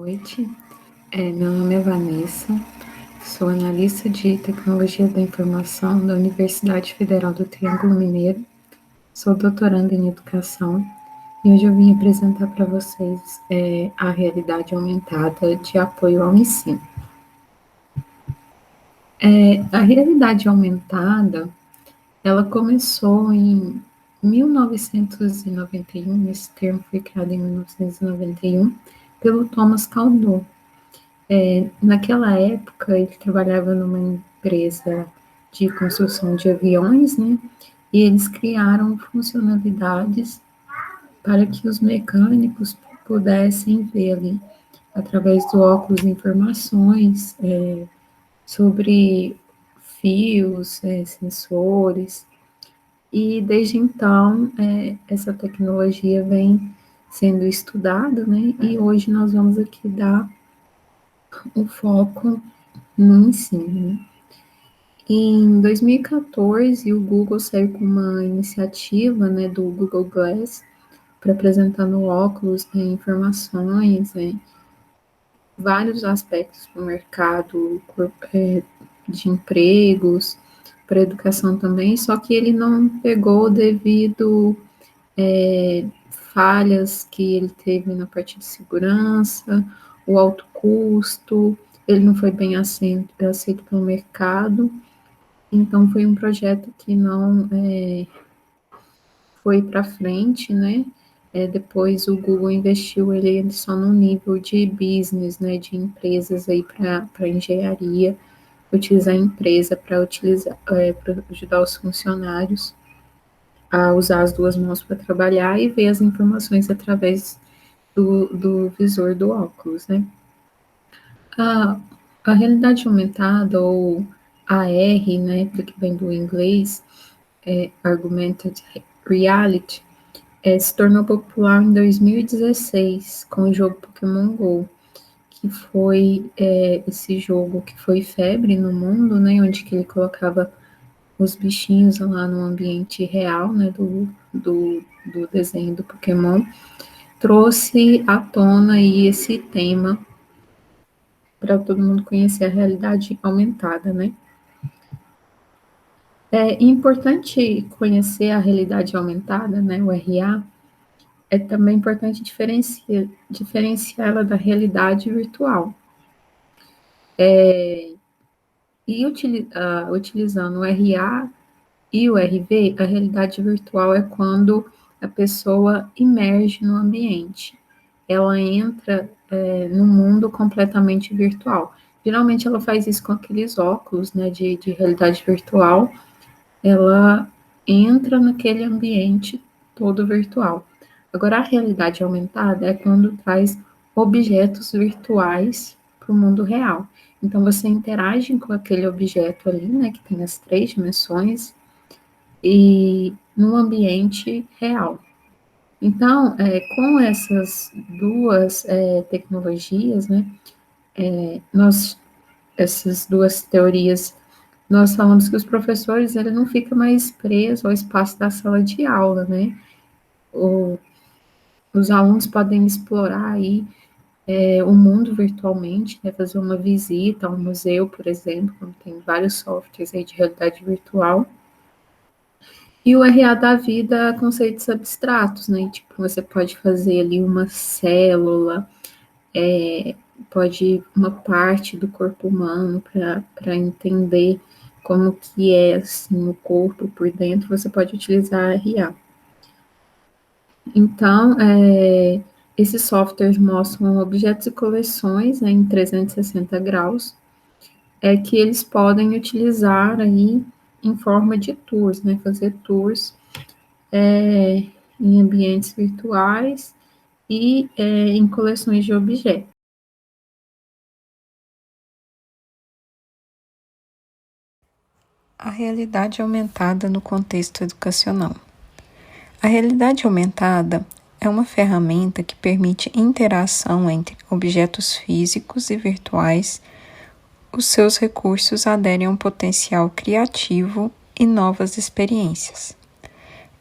noite, meu nome é Vanessa, sou analista de tecnologia da informação da Universidade Federal do Triângulo Mineiro, sou doutoranda em educação e hoje eu vim apresentar para vocês a realidade aumentada de apoio ao ensino. A realidade aumentada, ela começou em 1991, esse termo foi criado em 1991, pelo Thomas Caldor. Naquela época, ele trabalhava numa empresa de construção de aviões, né? E eles criaram funcionalidades para que os mecânicos pudessem ver ali, através do óculos, informações sobre fios, sensores. E desde então, essa tecnologia vem sendo estudada, né? E hoje nós vamos aqui dar o foco no ensino. Em 2014, o Google saiu com uma iniciativa, né, do Google Glass para apresentar no óculos informações, vários aspectos do mercado de empregos, para educação também, só que ele não pegou devido falhas que ele teve na parte de segurança, o alto custo, ele não foi bem aceito pelo mercado, então foi um projeto que não foi para frente, né? Depois o Google investiu ele só no nível de business, né? De empresas aí para engenharia, utilizar a empresa para ajudar os funcionários a usar as duas mãos para trabalhar e ver as informações através do visor do óculos, né? A, a realidade aumentada, ou AR, né, que vem do inglês, Augmented Reality, se tornou popular em 2016 com o jogo Pokémon GO, que foi esse jogo que foi febre no mundo, né, onde que ele colocava os bichinhos lá no ambiente real, né, do desenho do Pokémon, trouxe à tona aí esse tema para todo mundo conhecer a realidade aumentada, né? É importante conhecer a realidade aumentada, né, o RA, é também importante diferenciá-la da realidade virtual. Utilizando o RA e o RV, a realidade virtual é quando a pessoa imerge no ambiente. Ela entra no mundo completamente virtual. Geralmente ela faz isso com aqueles óculos, né, de realidade virtual. Ela entra naquele ambiente todo virtual. Agora, a realidade aumentada é quando traz objetos virtuais para o mundo real. Então, você interage com aquele objeto ali, né, que tem as 3 dimensões, e no ambiente real. Então, com essas duas tecnologias, né, essas duas teorias, nós falamos que os professores ele não ficam mais presos ao espaço da sala de aula, né? Os alunos podem explorar aí o mundo virtualmente, né? Fazer uma visita a um museu, por exemplo, onde tem vários softwares aí de realidade virtual. E o RA da vida, conceitos abstratos, né? Tipo, você pode fazer ali uma célula, pode uma parte do corpo humano para entender como que é assim, o corpo por dentro, você pode utilizar RA. Então, esses softwares mostram objetos e coleções, né, em 360 graus, que eles podem utilizar aí em forma de tours, né, fazer tours em ambientes virtuais e em coleções de objetos. A realidade aumentada no contexto educacional. A realidade aumentada é uma ferramenta que permite interação entre objetos físicos e virtuais. Os seus recursos aderem a um potencial criativo e novas experiências.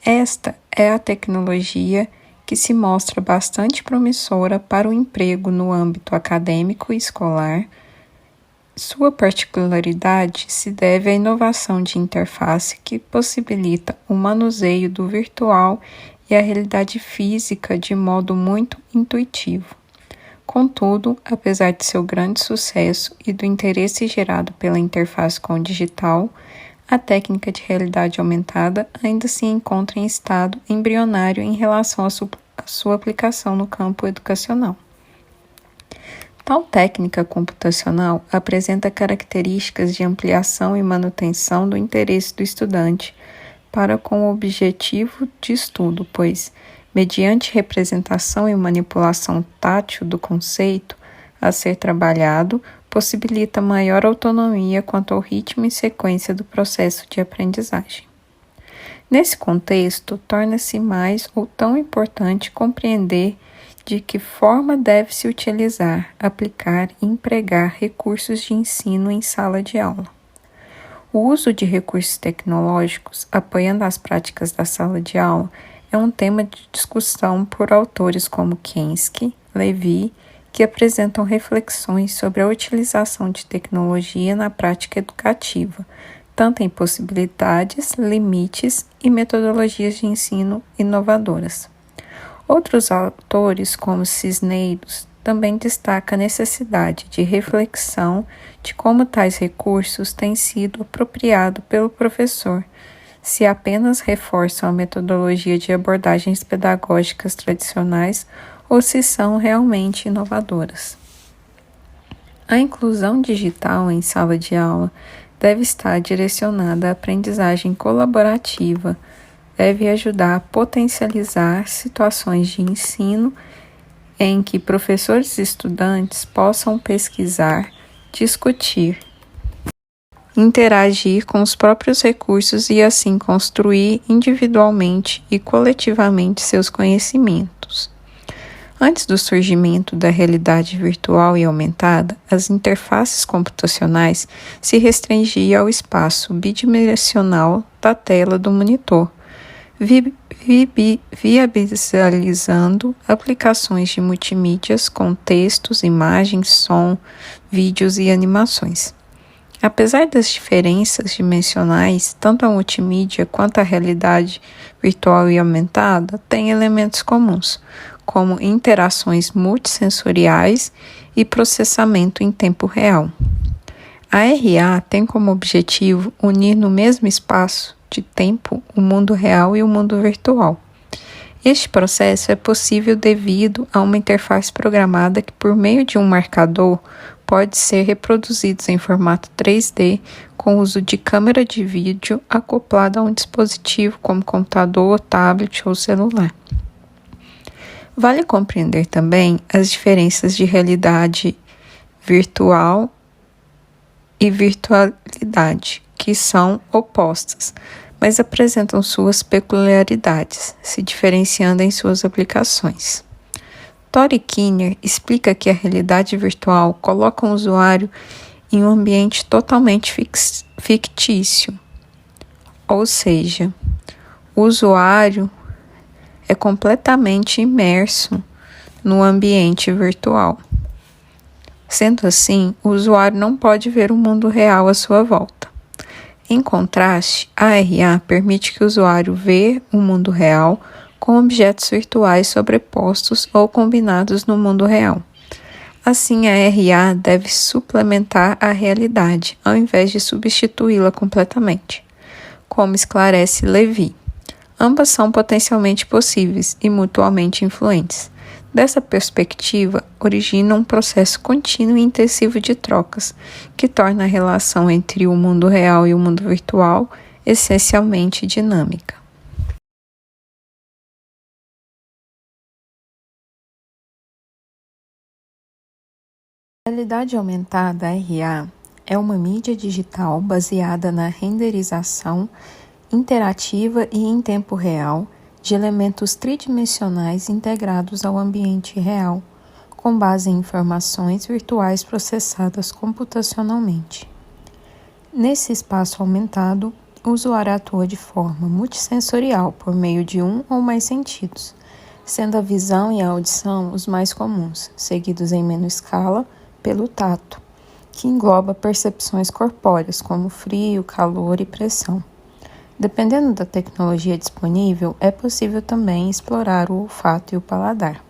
Esta é a tecnologia que se mostra bastante promissora para o emprego no âmbito acadêmico e escolar. Sua particularidade se deve à inovação de interface que possibilita o manuseio do virtual e a realidade física de modo muito intuitivo. Contudo, apesar de seu grande sucesso e do interesse gerado pela interface com o digital, a técnica de realidade aumentada ainda se encontra em estado embrionário em relação à sua aplicação no campo educacional. Tal técnica computacional apresenta características de ampliação e manutenção do interesse do estudante para com o objetivo de estudo, pois, mediante representação e manipulação tátil do conceito a ser trabalhado, possibilita maior autonomia quanto ao ritmo e sequência do processo de aprendizagem. Nesse contexto, torna-se mais ou tão importante compreender de que forma deve-se utilizar, aplicar e empregar recursos de ensino em sala de aula. O uso de recursos tecnológicos, apoiando as práticas da sala de aula, é um tema de discussão por autores como Kensky, Levy, que apresentam reflexões sobre a utilização de tecnologia na prática educativa, tanto em possibilidades, limites e metodologias de ensino inovadoras. Outros autores, como Cisneros, também destacam a necessidade de reflexão de como tais recursos têm sido apropriados pelo professor, se apenas reforçam a metodologia de abordagens pedagógicas tradicionais ou se são realmente inovadoras. A inclusão digital em sala de aula deve estar direcionada à aprendizagem colaborativa, deve ajudar a potencializar situações de ensino em que professores e estudantes possam pesquisar, discutir, interagir com os próprios recursos e assim construir individualmente e coletivamente seus conhecimentos. Antes do surgimento da realidade virtual e aumentada, as interfaces computacionais se restringiam ao espaço bidimensional da tela do monitor, viabilizando aplicações de multimídias com textos, imagens, som, vídeos e animações. Apesar das diferenças dimensionais, tanto a multimídia quanto a realidade virtual e aumentada têm elementos comuns, como interações multissensoriais e processamento em tempo real. A RA tem como objetivo unir no mesmo espaço de tempo o mundo real e o mundo virtual. Este processo é possível devido a uma interface programada que, por meio de um marcador, pode ser reproduzido em formato 3D com o uso de câmera de vídeo acoplada a um dispositivo como computador, tablet ou celular. Vale compreender também as diferenças de realidade virtual e virtualidade, que são opostas, mas apresentam suas peculiaridades, se diferenciando em suas aplicações. Tori Kinner explica que a realidade virtual coloca um usuário em um ambiente totalmente fictício, ou seja, o usuário é completamente imerso no ambiente virtual. Sendo assim, o usuário não pode ver o mundo real à sua volta. Em contraste, a RA permite que o usuário veja o mundo real com objetos virtuais sobrepostos ou combinados no mundo real. Assim, a RA deve suplementar a realidade, ao invés de substituí-la completamente, como esclarece Levy. Ambas são potencialmente possíveis e mutuamente influentes. Dessa perspectiva, origina um processo contínuo e intensivo de trocas, que torna a relação entre o mundo real e o mundo virtual essencialmente dinâmica. A realidade aumentada, RA, é uma mídia digital baseada na renderização interativa e em tempo real de elementos tridimensionais integrados ao ambiente real, com base em informações virtuais processadas computacionalmente. Nesse espaço aumentado, o usuário atua de forma multissensorial por meio de um ou mais sentidos, sendo a visão e a audição os mais comuns, seguidos em menor escala pelo tato, que engloba percepções corpóreas como frio, calor e pressão. Dependendo da tecnologia disponível, é possível também explorar o olfato e o paladar.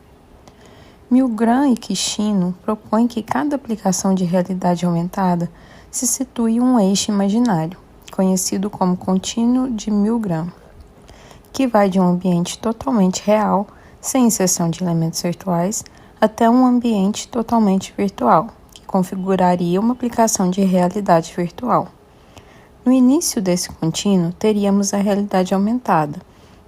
Milgram e Kishino propõem que cada aplicação de realidade aumentada se situe em um eixo imaginário, conhecido como contínuo de Milgram, que vai de um ambiente totalmente real, sem exceção de elementos virtuais, até um ambiente totalmente virtual, que configuraria uma aplicação de realidade virtual. No início desse contínuo, teríamos a realidade aumentada,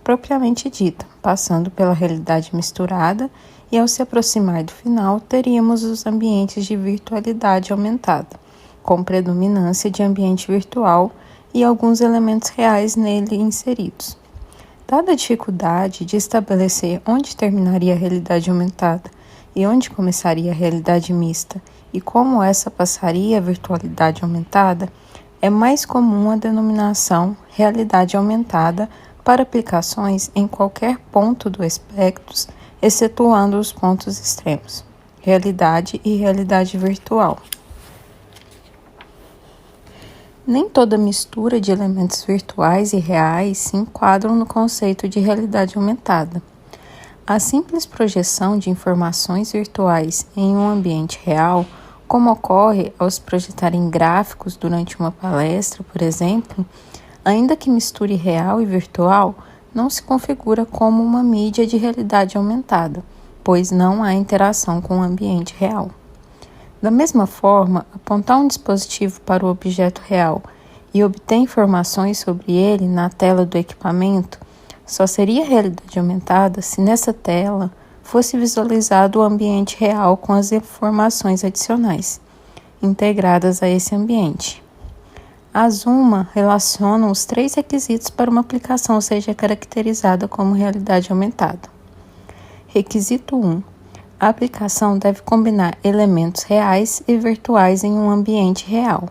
propriamente dita, passando pela realidade misturada, e ao se aproximar do final, teríamos os ambientes de virtualidade aumentada, com predominância de ambiente virtual e alguns elementos reais nele inseridos. Dada a dificuldade de estabelecer onde terminaria a realidade aumentada e onde começaria a realidade mista e como essa passaria a virtualidade aumentada, é mais comum a denominação realidade aumentada para aplicações em qualquer ponto do espectro, excetuando os pontos extremos, realidade e realidade virtual. Nem toda mistura de elementos virtuais e reais se enquadram no conceito de realidade aumentada. A simples projeção de informações virtuais em um ambiente real, como ocorre ao se projetarem gráficos durante uma palestra, por exemplo, ainda que misture real e virtual, não se configura como uma mídia de realidade aumentada, pois não há interação com o ambiente real. Da mesma forma, apontar um dispositivo para o objeto real e obter informações sobre ele na tela do equipamento só seria realidade aumentada se nessa tela fosse visualizado o ambiente real com as informações adicionais, integradas a esse ambiente. A Zuma relaciona os 3 requisitos para uma aplicação seja caracterizada como realidade aumentada. Requisito 1. A aplicação deve combinar elementos reais e virtuais em um ambiente real.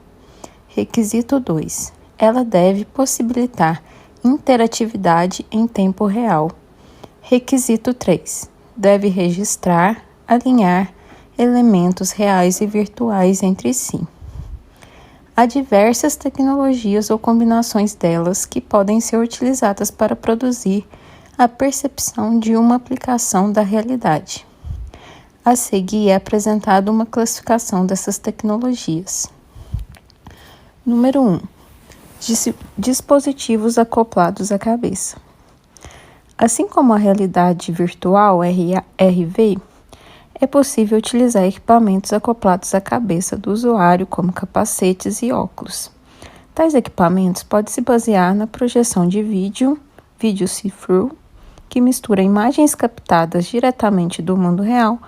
Requisito 2. Ela deve possibilitar interatividade em tempo real. Requisito 3. Deve registrar, alinhar elementos reais e virtuais entre si. Há diversas tecnologias ou combinações delas que podem ser utilizadas para produzir a percepção de uma aplicação da realidade. A seguir é apresentada uma classificação dessas tecnologias. Número 1. Dispositivos acoplados à cabeça. Assim como a realidade virtual RV, é possível utilizar equipamentos acoplados à cabeça do usuário, como capacetes e óculos. Tais equipamentos podem se basear na projeção de vídeo see-through, que mistura imagens captadas diretamente do mundo real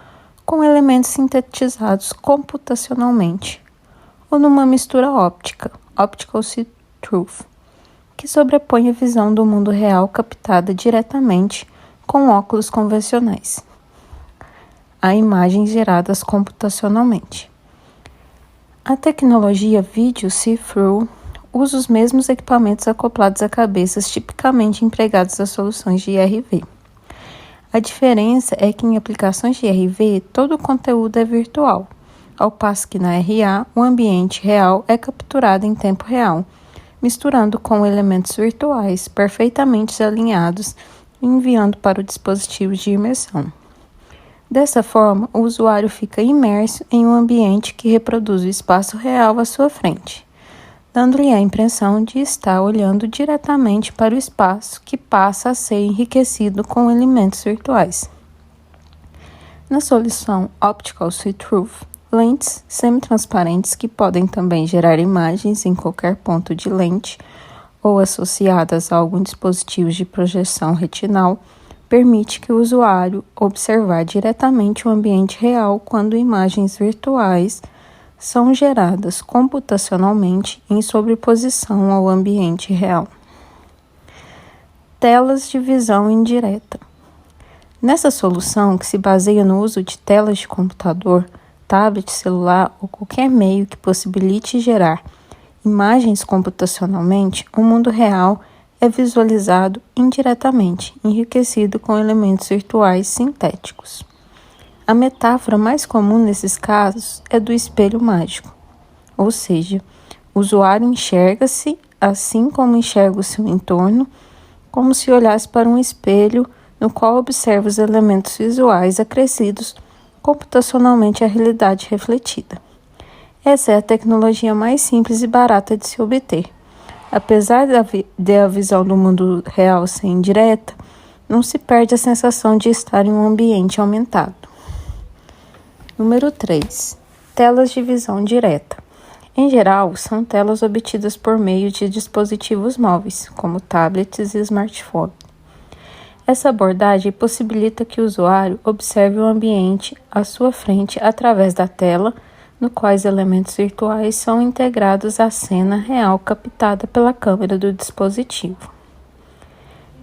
com elementos sintetizados computacionalmente, ou numa mistura óptica, optical see-through, que sobrepõe a visão do mundo real captada diretamente com óculos convencionais a imagens geradas computacionalmente. A tecnologia Video See-Through usa os mesmos equipamentos acoplados a cabeças tipicamente empregados nas soluções de IRV. A diferença é que em aplicações de IRV todo o conteúdo é virtual, ao passo que na RA o ambiente real é capturado em tempo real, misturando com elementos virtuais perfeitamente alinhados e enviando para o dispositivo de imersão. Dessa forma, o usuário fica imerso em um ambiente que reproduz o espaço real à sua frente, dando-lhe a impressão de estar olhando diretamente para o espaço que passa a ser enriquecido com elementos virtuais. Na solução Optical See-Through, lentes semi-transparentes que podem também gerar imagens em qualquer ponto de lente ou associadas a algum dispositivo de projeção retinal, permite que o usuário observar diretamente o ambiente real quando imagens virtuais são geradas computacionalmente em sobreposição ao ambiente real. Telas de visão indireta. Nessa solução, que se baseia no uso de telas de computador, tablet, celular ou qualquer meio que possibilite gerar imagens computacionalmente, o mundo real é visualizado indiretamente, enriquecido com elementos virtuais sintéticos. A metáfora mais comum nesses casos é do espelho mágico, ou seja, o usuário enxerga-se assim como enxerga o seu entorno, como se olhasse para um espelho no qual observa os elementos visuais acrescidos computacionalmente à realidade refletida. Essa é a tecnologia mais simples e barata de se obter. Apesar de a visão do mundo real ser indireta, não se perde a sensação de estar em um ambiente aumentado. Número 3. Telas de visão direta. Em geral, são telas obtidas por meio de dispositivos móveis, como tablets e smartphones. Essa abordagem possibilita que o usuário observe o ambiente à sua frente através da tela, no qual os elementos virtuais são integrados à cena real captada pela câmera do dispositivo.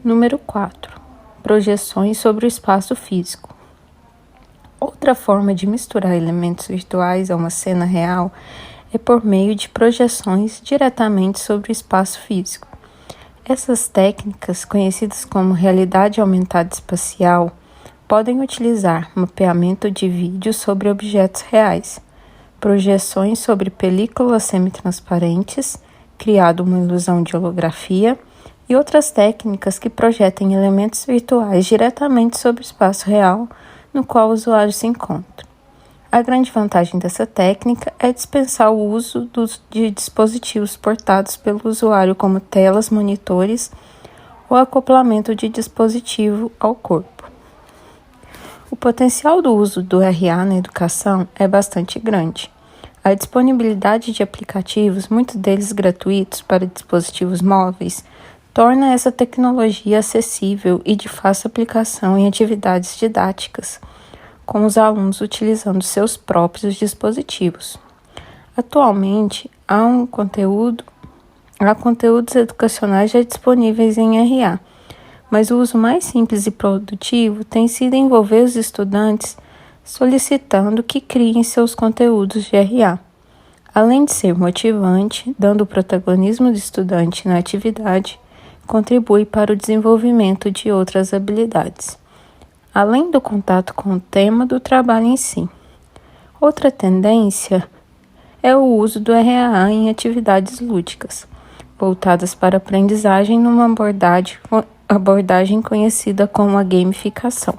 Número 4. Projeções sobre o espaço físico. Outra forma de misturar elementos virtuais a uma cena real é por meio de projeções diretamente sobre o espaço físico. Essas técnicas, conhecidas como realidade aumentada espacial, podem utilizar mapeamento de vídeo sobre objetos reais, projeções sobre películas semitransparentes, criando uma ilusão de holografia, e outras técnicas que projetem elementos virtuais diretamente sobre o espaço real no qual o usuário se encontra. A grande vantagem dessa técnica é dispensar o uso de dispositivos portados pelo usuário como telas, monitores ou acoplamento de dispositivo ao corpo. O potencial do uso do RA na educação é bastante grande. A disponibilidade de aplicativos, muitos deles gratuitos para dispositivos móveis, torna essa tecnologia acessível e de fácil aplicação em atividades didáticas, com os alunos utilizando seus próprios dispositivos. Atualmente, há conteúdos educacionais já disponíveis em RA, mas o uso mais simples e produtivo tem sido envolver os estudantes solicitando que criem seus conteúdos de RA. Além de ser motivante, dando o protagonismo do estudante na atividade, contribui para o desenvolvimento de outras habilidades, além do contato com o tema do trabalho em si. Outra tendência é o uso do RAA em atividades lúdicas, voltadas para a aprendizagem numa abordagem conhecida como a gamificação.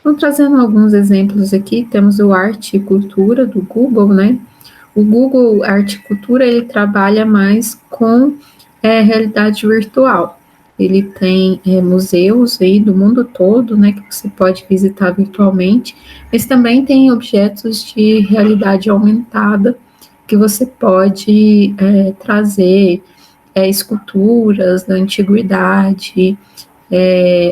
Então, trazendo alguns exemplos aqui, temos o Arte e Cultura do Google, né? O Google Arte e Cultura, ele trabalha mais com realidade virtual. Ele tem museus aí do mundo todo, né, que você pode visitar virtualmente, mas também tem objetos de realidade aumentada que você pode trazer esculturas da antiguidade,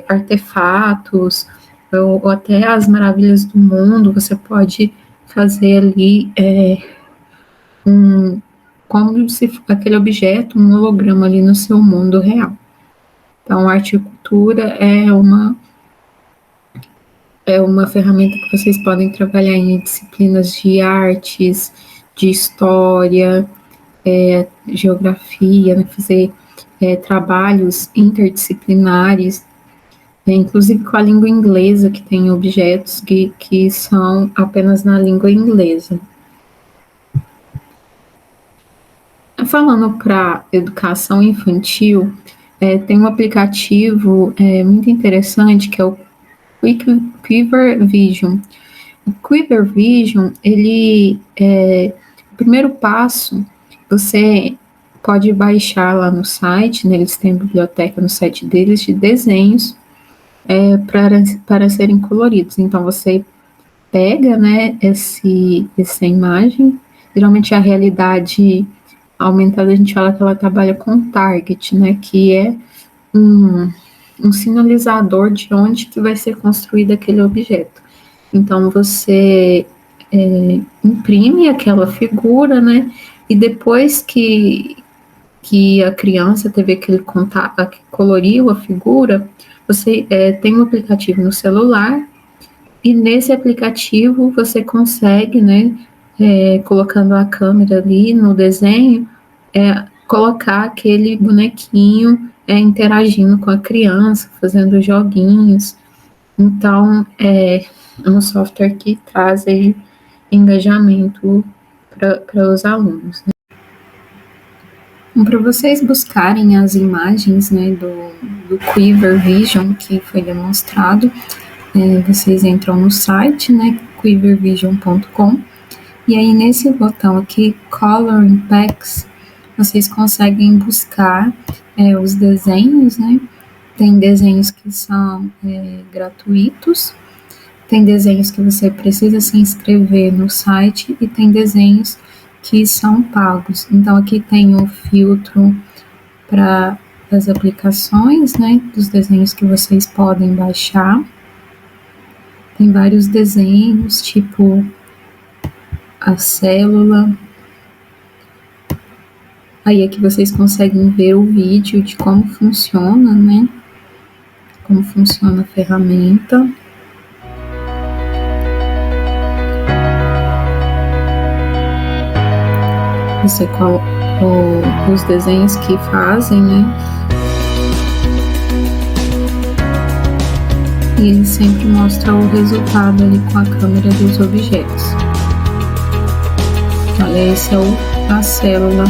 artefatos, ou até as maravilhas do mundo, você pode fazer ali como se aquele objeto, um holograma ali no seu mundo real. Então, arte e cultura é uma ferramenta que vocês podem trabalhar em disciplinas de artes, de história, geografia, né, fazer trabalhos interdisciplinares, inclusive com a língua inglesa, que tem objetos que são apenas na língua inglesa. Falando para educação infantil, tem um aplicativo muito interessante que é o Quiver Vision. O Quiver Vision, ele é o primeiro passo, você pode baixar lá no site, né, eles têm biblioteca no site deles de desenhos para serem coloridos. Então você pega, né, essa imagem, geralmente a realidade aumentada a gente fala que ela trabalha com target, né, que é um, um sinalizador de onde que vai ser construído aquele objeto. Então você imprime aquela figura, né? E depois que a criança teve aquele contato, que coloriu a figura, você tem um aplicativo no celular e nesse aplicativo você consegue, né, colocando a câmera ali no desenho, colocar aquele bonequinho interagindo com a criança, fazendo joguinhos. Então, é um software que traz aí engajamento para os alunos. Né? Então, para vocês buscarem as imagens, né, do Quiver Vision que foi demonstrado, vocês entram no site, né, quivervision.com, e aí nesse botão aqui, Coloring Packs, vocês conseguem buscar os desenhos, né? Tem desenhos que são gratuitos, tem desenhos que você precisa se inscrever no site e tem desenhos que são pagos. Então aqui tem o filtro para as aplicações, né, dos desenhos que vocês podem baixar. Tem vários desenhos, tipo a célula. Aí aqui vocês conseguem ver o vídeo de como funciona, né? Como funciona a ferramenta. Você coloca os desenhos que fazem, né? E ele sempre mostra o resultado ali com a câmera dos objetos. Olha, esse é a célula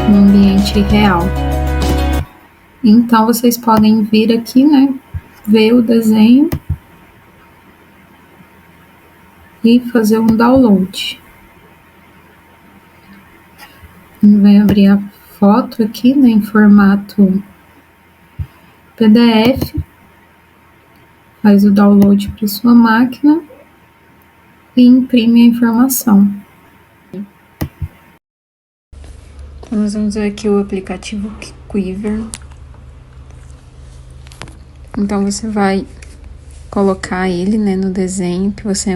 no ambiente real. Então vocês podem vir aqui, né? Ver o desenho e fazer um download. Vai abrir a foto aqui, né, em formato PDF, faz o download para sua máquina e imprime a informação. Então, nós vamos ver aqui o aplicativo Quiver. Então, você vai colocar ele, né, no desenho que você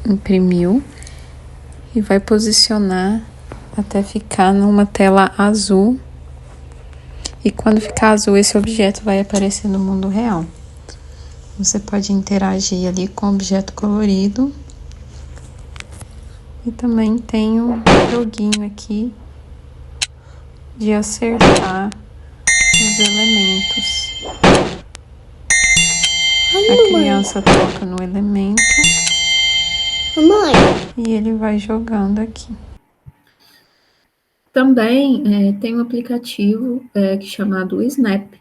imprimiu e vai posicionar até ficar numa tela azul. E quando ficar azul, esse objeto vai aparecer no mundo real. Você pode interagir ali com o objeto colorido. E também tem um joguinho aqui de acertar os elementos. A criança toca no elemento e ele vai jogando aqui. Também tem um aplicativo chamado Snap,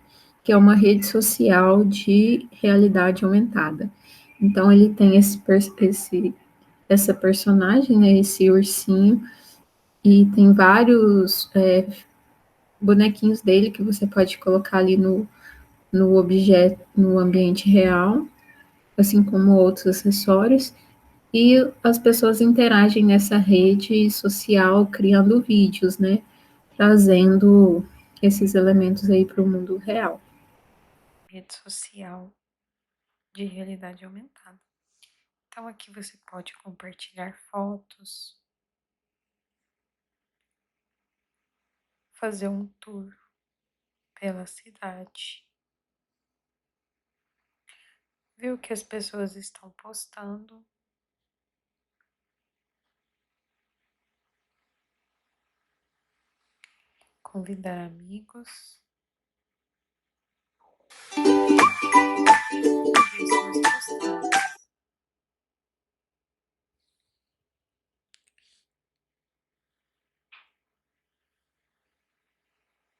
que é uma rede social de realidade aumentada. Então ele tem essa personagem, né, esse ursinho, e tem vários bonequinhos dele que você pode colocar ali no objeto, no ambiente real, assim como outros acessórios. E as pessoas interagem nessa rede social criando vídeos, né? Trazendo esses elementos aí para o mundo real. Rede social de realidade aumentada. Então aqui você pode compartilhar fotos, fazer um tour pela cidade, ver o que as pessoas estão postando, convidar amigos, ver suas postagens.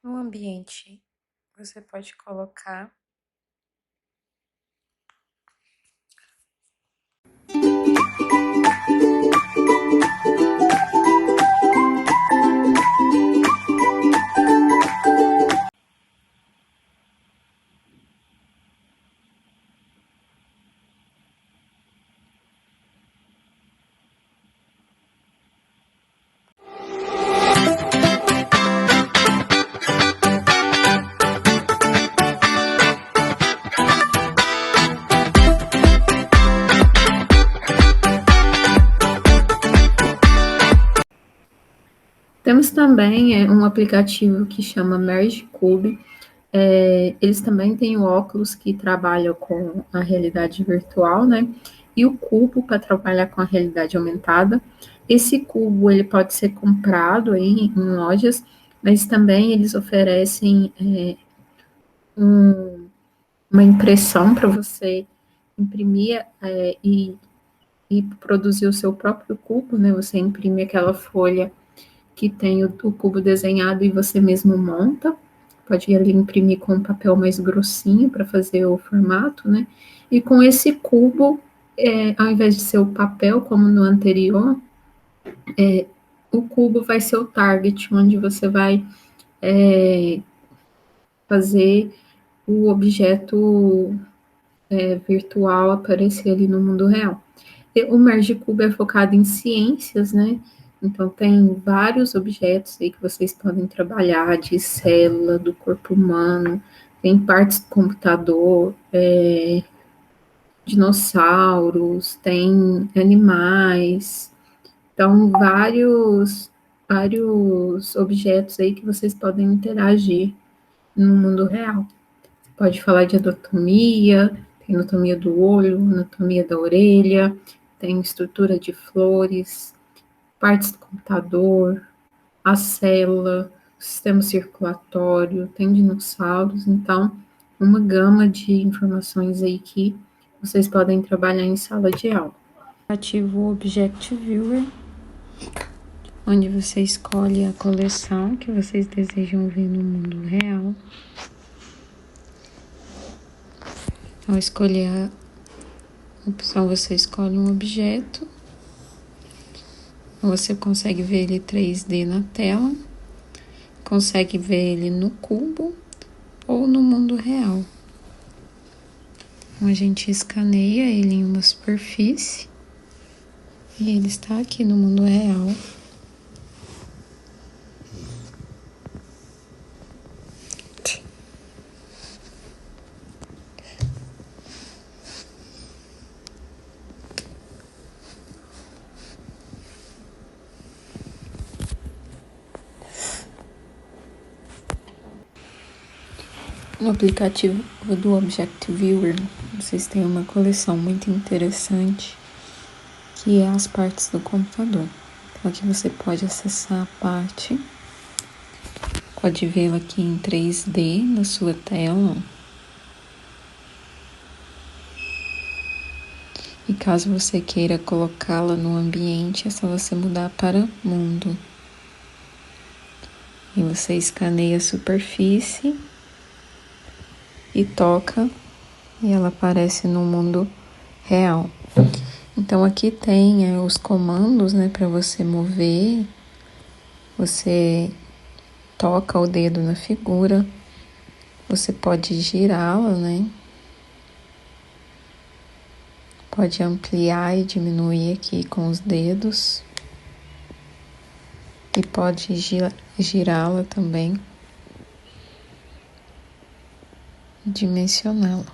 No ambiente, você pode colocar Temos também um aplicativo que chama MergeCube. Eles também têm o óculos que trabalha com a realidade virtual, né? E o cubo para trabalhar com a realidade aumentada. Esse cubo ele pode ser comprado aí em lojas, mas também eles oferecem uma impressão para você imprimir e produzir o seu próprio cubo, né? Você imprime aquela folha que tem o cubo desenhado e você mesmo monta. Pode ali imprimir com um papel mais grossinho para fazer o formato, né? E com esse cubo, ao invés de ser o papel, como no anterior, o cubo vai ser o target, onde você vai fazer o objeto virtual aparecer ali no mundo real. O Merge Cube é focado em ciências, né? Então tem vários objetos aí que vocês podem trabalhar de célula do corpo humano, tem partes do computador, dinossauros, tem animais, então vários objetos aí que vocês podem interagir no mundo real. Você pode falar de anatomia, tem anatomia do olho, anatomia da orelha, tem estrutura de flores, partes do computador, a célula, o sistema circulatório, tem dinossauros, então uma gama de informações aí que vocês podem trabalhar em sala de aula. Ativo o Object Viewer, onde você escolhe a coleção que vocês desejam ver no mundo real. Ao escolher a opção, você escolhe um objeto, você consegue ver ele 3D na tela, consegue ver ele no cubo ou no mundo real. Então, a gente escaneia ele em uma superfície e ele está aqui no mundo real. No aplicativo do Object Viewer, vocês têm uma coleção muito interessante, que é as partes do computador. Então aqui você pode acessar a parte, pode vê-la aqui em 3D na sua tela. E caso você queira colocá-la no ambiente, é só você mudar para mundo. E você escaneia a superfície e toca e ela aparece no mundo real. Então aqui tem os comandos, né, para você mover. Você toca o dedo na figura, você pode girá-la, né? Pode ampliar e diminuir aqui com os dedos. E pode girá-la também, dimensioná-la.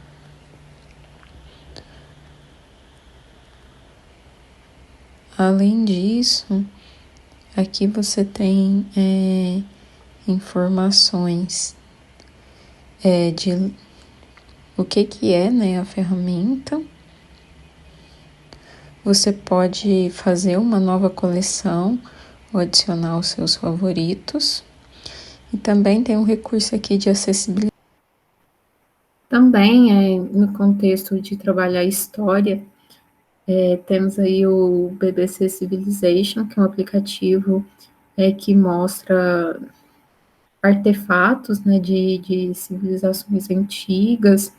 Além disso, aqui você tem informações de o que é, né, a ferramenta. Você pode fazer uma nova coleção ou adicionar os seus favoritos. E também tem um recurso aqui de acessibilidade. Também, no contexto de trabalhar história, temos aí o BBC Civilization, que é um aplicativo que mostra artefatos, né, de civilizações antigas,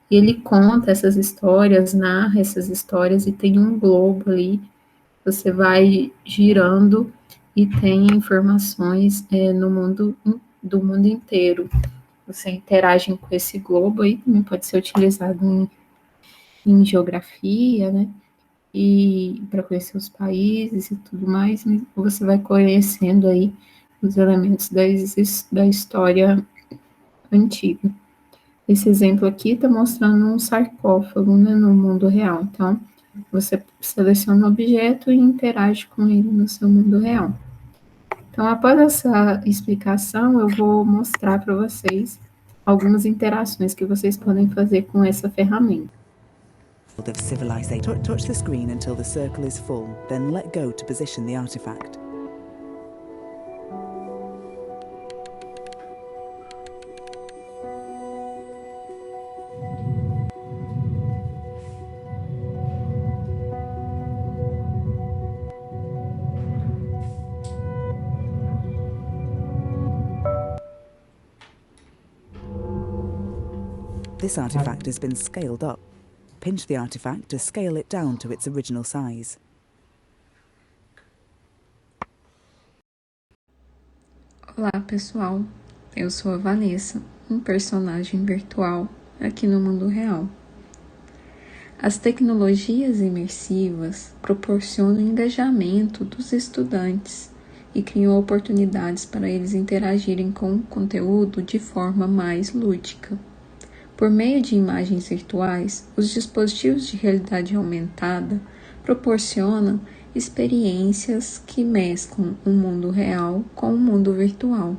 e ele conta essas histórias, narra essas histórias, e tem um globo ali, você vai girando e tem informações do mundo inteiro. Você interage com esse globo aí, também pode ser utilizado em geografia, né? E para conhecer os países e tudo mais, né? Você vai conhecendo aí os elementos da história antiga. Esse exemplo aqui está mostrando um sarcófago, né, no mundo real. Então, você seleciona o objeto e interage com ele no seu mundo real. Então, após essa explicação, eu vou mostrar para vocês algumas interações que vocês podem fazer com essa ferramenta. Of civilization. Touch the screen until the circle is full, then let go to position the artifact. This artifact has been scaled up. Pinch the artifact to scale it down to its original size. Olá, pessoal. Eu sou a Vanessa, um personagem virtual aqui no mundo real. As tecnologias imersivas proporcionam engajamento dos estudantes e criam oportunidades para eles interagirem com o conteúdo de forma mais lúdica. Por meio de imagens virtuais, os dispositivos de realidade aumentada proporcionam experiências que mesclam o mundo real com o mundo virtual.